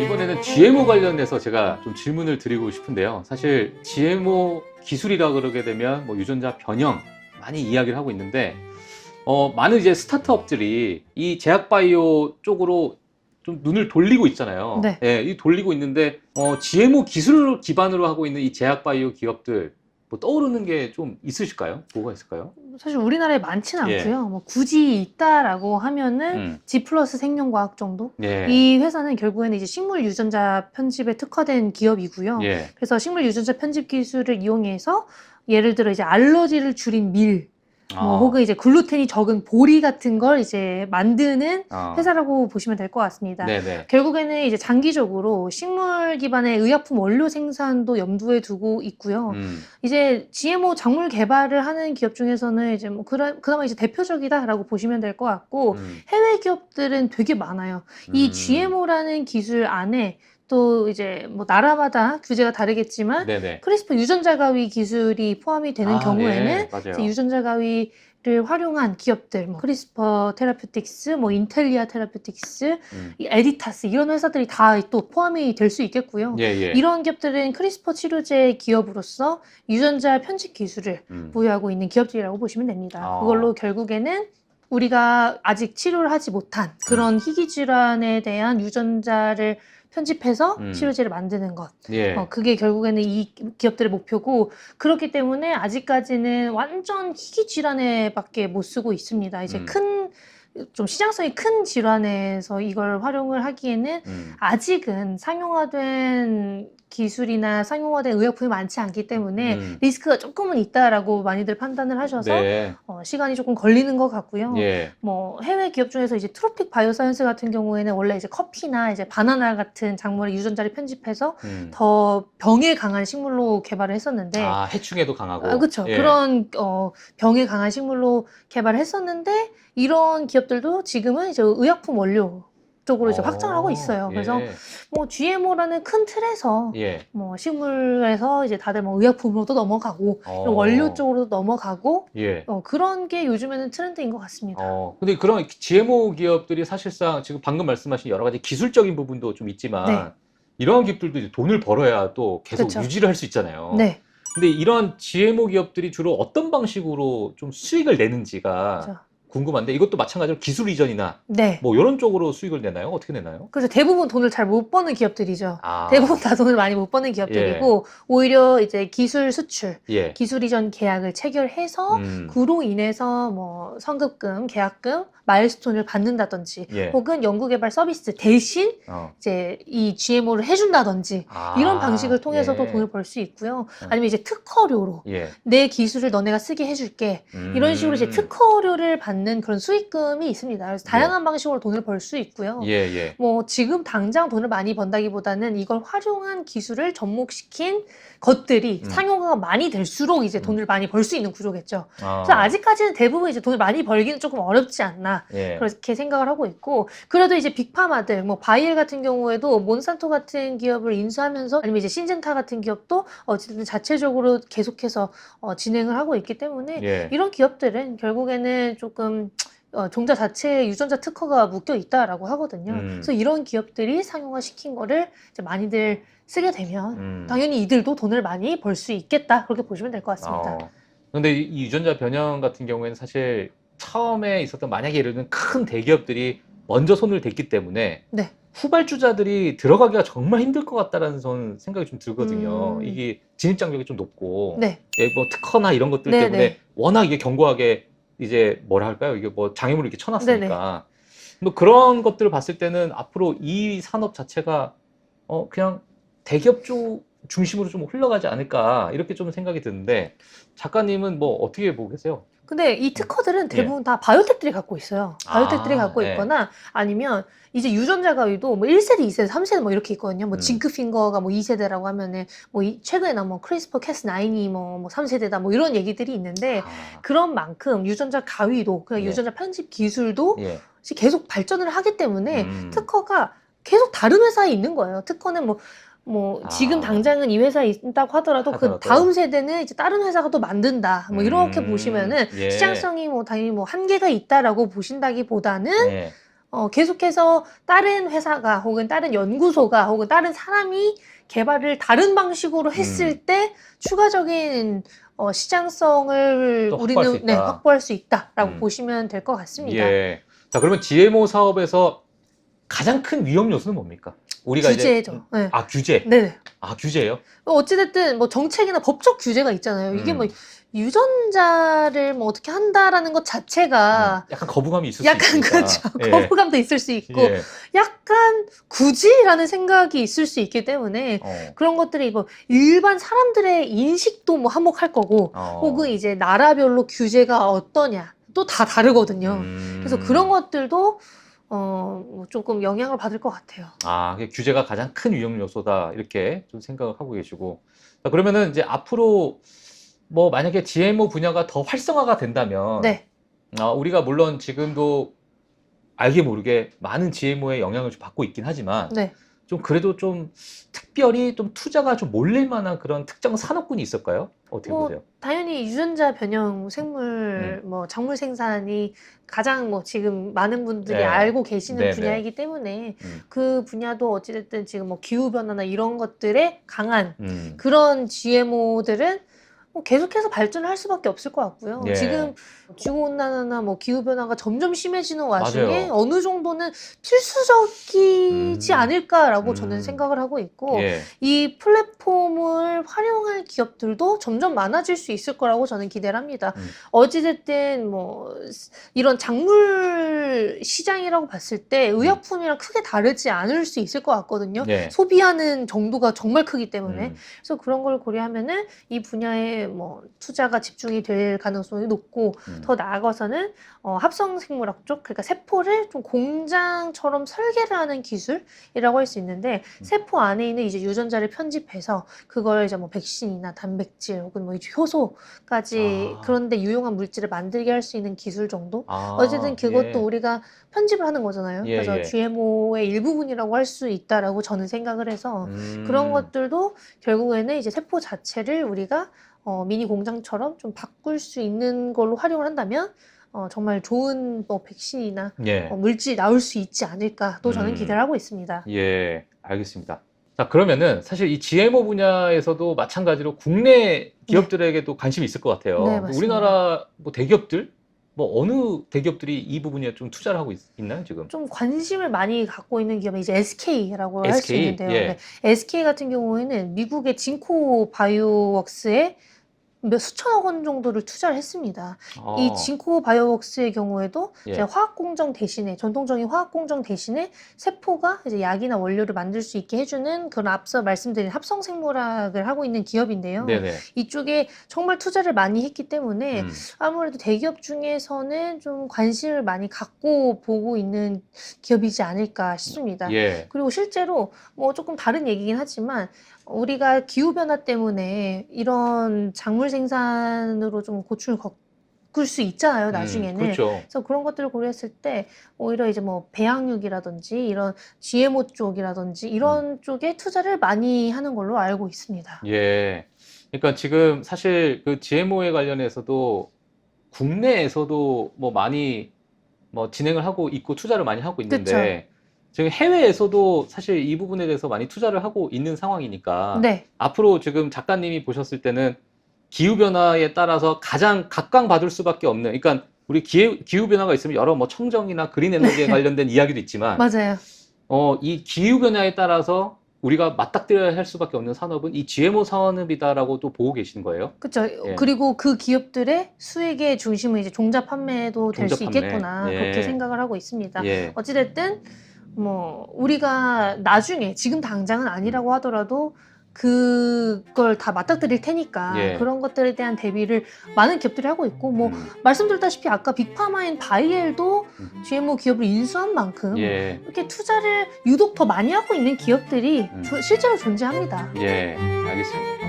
이번에는 GMO 관련해서 제가 좀 질문을 드리고 싶은데요. 사실 GMO 기술이라 그러게 되면 뭐 유전자 변형 많이 이야기를 하고 있는데 많은 이제 스타트업들이 이 제약 바이오 쪽으로 좀 눈을 돌리고 있잖아요. 네. 예, 이 돌리고 있는데 GMO 기술을 기반으로 하고 있는 이 제약 바이오 기업들 뭐 떠오르는 게 좀 있으실까요? 뭐가 있을까요? 사실 우리나라에 많지는 예. 않고요. 뭐 굳이 있다라고 하면은 G 플러스 생명과학 정도? 예. 이 회사는 결국에는 이제 식물 유전자 편집에 특화된 기업이고요. 예. 그래서 식물 유전자 편집 기술을 이용해서 예를 들어 이제 알러지를 줄인 밀, 뭐 혹은 이제 글루텐이 적은 보리 같은 걸 이제 만드는 회사라고 보시면 될 것 같습니다. 네네. 결국에는 이제 장기적으로 식물 기반의 의약품 원료 생산도 염두에 두고 있고요. 이제 GMO 작물 개발을 하는 기업 중에서는 이제 뭐 그나마 이제 대표적이다라고 보시면 될 것 같고 해외 기업들은 되게 많아요. 이 GMO라는 기술 안에 또 이제 뭐 나라마다 규제가 다르겠지만 네네. 크리스퍼 유전자 가위 기술이 포함이 되는 경우에는 예, 맞아요. 이제 유전자 가위를 활용한 기업들, 뭐 크리스퍼 테라퓨틱스, 뭐 인텔리아 테라퓨틱스, 이 에디타스 이런 회사들이 다 또 포함이 될 수 있겠고요. 예, 예. 이런 기업들은 크리스퍼 치료제 기업으로서 유전자 편집 기술을 보유하고 있는 기업들이라고 보시면 됩니다. 그걸로 결국에는 우리가 아직 치료를 하지 못한 그런 희귀 질환에 대한 유전자를 편집해서 치료제를 만드는 것. 예. 그게 결국에는 이 기업들의 목표고, 그렇기 때문에 아직까지는 완전 희귀 질환에밖에 못 쓰고 있습니다. 이제 좀 시장성이 큰 질환에서 이걸 활용을 하기에는 아직은 상용화된 기술이나 상용화된 의약품이 많지 않기 때문에 리스크가 조금은 있다라고 많이들 판단을 하셔서 네. 시간이 조금 걸리는 것 같고요. 예. 뭐 해외 기업 중에서 이제 트로픽 바이오사이언스 같은 경우에는 원래 이제 커피나 이제 바나나 같은 작물의 유전자를 편집해서 더 병에 강한 식물로 개발을 했었는데 해충에도 강하고. 그렇죠. 예. 그런 병에 강한 식물로 개발을 했었는데 이런 기업들도 지금은 이제 의약품 원료 쪽으로 이제 확장을 하고 있어요. 그래서 예. 뭐 GMO라는 큰 틀에서 예. 뭐 식물에서 이제 다들 뭐 의약품으로도 넘어가고 이런 원료 쪽으로도 넘어가고 예. 그런 게 요즘에는 트렌드인 것 같습니다. 근데 그런 GMO 기업들이 사실상 지금 방금 말씀하신 여러 가지 기술적인 부분도 좀 있지만 네. 이러한 기업들도 이제 돈을 벌어야 또 계속 그쵸. 유지를 할 수 있잖아요. 네. 근데 이런 GMO 기업들이 주로 어떤 방식으로 좀 수익을 내는지가 그렇죠. 궁금한데 이것도 마찬가지로 기술 이전이나 네. 뭐 이런 쪽으로 수익을 내나요? 어떻게 내나요? 그래서 대부분 돈을 잘 못 버는 기업들이죠. 아. 대부분 다 돈을 많이 못 버는 기업들이고 오히려 이제 기술 수출, 예. 기술 이전 계약을 체결해서 그로 인해서 뭐 성급금, 계약금, 마일스톤을 받는다든지 예. 혹은 연구개발 서비스 대신 이제 이 GMO를 해준다든지 이런 방식을 통해서도 예. 돈을 벌 수 있고요. 아니면 이제 특허료로 예. 내 기술을 너네가 쓰게 해줄게. 이런 식으로 이제 특허료를 받는 그런 수익금이 있습니다. 그래서 다양한 방식으로 돈을 벌 수 있고요. 예, 예. 뭐 지금 당장 돈을 많이 번다기보다는 이걸 활용한 기술을 접목시킨 것들이 상용화가 많이 될수록 이제 돈을 많이 벌 수 있는 구조겠죠. 그래서 아직까지는 대부분 이제 돈을 많이 벌기는 조금 어렵지 않나 예. 그렇게 생각을 하고 있고, 그래도 이제 빅파마들 뭐 바이엘 같은 경우에도 몬산토 같은 기업을 인수하면서 아니면 이제 신젠타 같은 기업도 어쨌든 자체적으로 계속해서 진행을 하고 있기 때문에 예. 이런 기업들은 결국에는 조금 종자 자체에 유전자 특허가 묶여 있다라고 하거든요. 그래서 이런 기업들이 상용화 시킨 거를 이제 많이들 쓰게 되면 당연히 이들도 돈을 많이 벌 수 있겠다, 그렇게 보시면 될 것 같습니다. 근데 이 유전자 변형 같은 경우에는 사실 처음에 있었던, 만약에 예를 들면 큰 대기업들이 먼저 손을 댔기 때문에 네. 후발주자들이 들어가기가 정말 힘들 것 같다라는 저는 생각이 좀 들거든요. 음. 이게 진입 장벽이 좀 높고 네. 뭐 특허나 이런 것들 네, 때문에 네. 워낙 이게 견고하게 이제 뭐라 할까요? 이게 뭐 장애물을 이렇게 쳐놨으니까. 뭐 그런 것들을 봤을 때는 앞으로 이 산업 자체가 그냥 대기업 쪽 중심으로 좀 흘러가지 않을까 이렇게 좀 생각이 드는데 작가님은 뭐 어떻게 보고 계세요? 근데 이 특허들은 대부분 다 바이오텍들이 갖고 있어요. 바이오텍들이 갖고 예. 있거나 아니면 이제 유전자 가위도 뭐 1세대, 2세대, 3세대 뭐 이렇게 있거든요. 뭐 징크핑거가 뭐 2세대라고 하면은 뭐 최근에나 뭐 크리스퍼 캐스9이 뭐 3세대다 뭐 이런 얘기들이 있는데 그런 만큼 유전자 가위도 그냥 예. 유전자 편집 기술도 예. 계속 발전을 하기 때문에 특허가 계속 다른 회사에 있는 거예요. 특허는 지금 당장은 이 회사에 있다고 하더라도 그 다음 세대는 이제 다른 회사가 또 만든다. 뭐 이렇게 보시면은 예. 시장성이 뭐 당연히 뭐 한계가 있다라고 보신다기보다는 예. 계속해서 다른 회사가 혹은 다른 연구소가 혹은 다른 사람이 개발을 다른 방식으로 했을 때 추가적인 시장성을 또 확보할 수 우리는 있다. 확보할 수 있다라고 음. 보시면 될 것 같습니다. 예. 자, 그러면 GMO 사업에서 가장 큰 위험 요소는 뭡니까? 우리가 규제죠. 네. 규제. 네. 규제예요? 어찌됐든 뭐 정책이나 법적 규제가 있잖아요. 이게 뭐 유전자를 뭐 어떻게 한다라는 것 자체가 약간 거부감이 있을 수 약간 있으니까. 그렇죠. 예. 거부감도 있을 수 있고 예. 약간 굳이라는 생각이 있을 수 있기 때문에 그런 것들이 뭐 일반 사람들의 인식도 뭐 한몫할 거고 혹은 이제 나라별로 규제가 어떠냐 또 다 다르거든요. 그래서 그런 것들도 뭐 조금 영향을 받을 것 같아요. 규제가 가장 큰 위험 요소다 이렇게 좀 생각을 하고 계시고. 자, 그러면은 이제 앞으로 뭐 만약에 GMO 분야가 더 활성화가 된다면 네. 우리가 물론 지금도 알게 모르게 많은 GMO의 영향을 좀 받고 있긴 하지만 네. 좀 그래도 좀 특별히 좀 투자가 좀 몰릴 만한 그런 특정 산업군이 있을까요? 어떻게 보세요? 당연히 유전자 변형 생물 뭐 작물 생산이 가장 뭐 지금 많은 분들이 네. 알고 계시는 네네. 분야이기 때문에 그 분야도 어찌됐든 지금 뭐 기후 변화나 이런 것들에 강한 그런 GMO들은 뭐 계속해서 발전을 할 수밖에 없을 것 같고요. 예. 지금 지구온난화나 뭐 기후변화가 점점 심해지는 와중에 맞아요. 어느 정도는 필수적이지 않을까라고 저는 생각을 하고 있고 예. 이 플랫폼을 활용할 기업들도 점점 많아질 수 있을 거라고 저는 기대를 합니다. 어찌됐든 뭐 이런 작물 시장이라고 봤을 때 의약품이랑 크게 다르지 않을 수 있을 것 같거든요. 예. 소비하는 정도가 정말 크기 때문에. 그래서 그런 걸 고려하면은 이 분야에 뭐 투자가 집중이 될 가능성이 높고 더 나아가서는 합성 생물학 쪽, 그러니까 세포를 좀 공장처럼 설계를 하는 기술이라고 할 수 있는데 세포 안에 있는 이제 유전자를 편집해서 그걸 이제 뭐 백신이나 단백질 혹은 뭐 효소까지 그런데 유용한 물질을 만들게 할 수 있는 기술 정도. 어쨌든 그것도 예. 우리가 편집을 하는 거잖아요. 예, 그래서 예. GMO의 일부분이라고 할 수 있다라고 저는 생각을 해서 그런 것들도 결국에는 이제 세포 자체를 우리가 미니 공장처럼 좀 바꿀 수 있는 걸로 활용을 한다면 정말 좋은 뭐 백신이나 예. 물질이 나올 수 있지 않을까 또 저는 기대를 하고 있습니다. 예, 알겠습니다. 자, 그러면은 사실 이 GMO 분야에서도 마찬가지로 국내 기업들에게도 관심이 있을 것 같아요. 네, 맞습니다. 우리나라 뭐 대기업들, 뭐 어느 대기업들이 이 부분에 좀 투자를 하고 있나요, 지금? 좀 관심을 많이 갖고 있는 기업이 이제 SK라고 할 수 SK? 있는데요. 예. 네, SK 같은 경우에는 미국의 진코 바이오웍스에 몇 수천억 원 정도를 투자를 했습니다. 이 진코 바이오웍스의 경우에도 예. 이제 화학 공정 대신에 전통적인 화학 공정 대신에 세포가 이제 약이나 원료를 만들 수 있게 해주는 그런 앞서 말씀드린 합성 생물학을 하고 있는 기업인데요. 네네. 이쪽에 정말 투자를 많이 했기 때문에 아무래도 대기업 중에서는 좀 관심을 많이 갖고 보고 있는 기업이지 않을까 싶습니다. 예. 그리고 실제로 뭐 조금 다른 얘기긴 하지만 우리가 기후변화 때문에 이런 작물 생산으로 좀 고충을 겪을 수 있잖아요, 나중에는. 그렇죠. 그래서 그런 것들을 고려했을 때 오히려 이제 뭐 배양육이라든지 이런 GMO 쪽이라든지 이런 쪽에 투자를 많이 하는 걸로 알고 있습니다. 예. 그러니까 지금 사실 그 GMO에 관련해서도 국내에서도 뭐 많이 뭐 진행을 하고 있고 투자를 많이 하고 있는데 지금 해외에서도 사실 이 부분에 대해서 많이 투자를 하고 있는 상황이니까 네. 앞으로 지금 작가님이 보셨을 때는 기후변화에 따라서 가장 각광받을 수밖에 없는, 그러니까 우리 기후변화가 있으면 여러 뭐 청정이나 그린 에너지에 관련된 이야기도 있지만 맞아요. 이 기후변화에 따라서 우리가 맞닥뜨려야 할 수밖에 없는 산업은 이 GMO 산업이다라고 또 보고 계신 거예요? 그렇죠. 예. 그리고 그 기업들의 수익의 중심은 이제 종자 판매도 될 수 종자 판매. 있겠구나 예. 그렇게 생각을 하고 있습니다. 예. 어찌됐든 뭐 우리가 나중에 지금 당장은 아니라고 하더라도 그걸 다 맞닥뜨릴 테니까 예. 그런 것들에 대한 대비를 많은 기업들이 하고 있고 뭐 말씀드렸다시피 아까 빅파마인 바이엘도 GMO 기업을 인수한 만큼 예. 이렇게 투자를 유독 더 많이 하고 있는 기업들이 실제로 존재합니다. 예, 알겠습니다.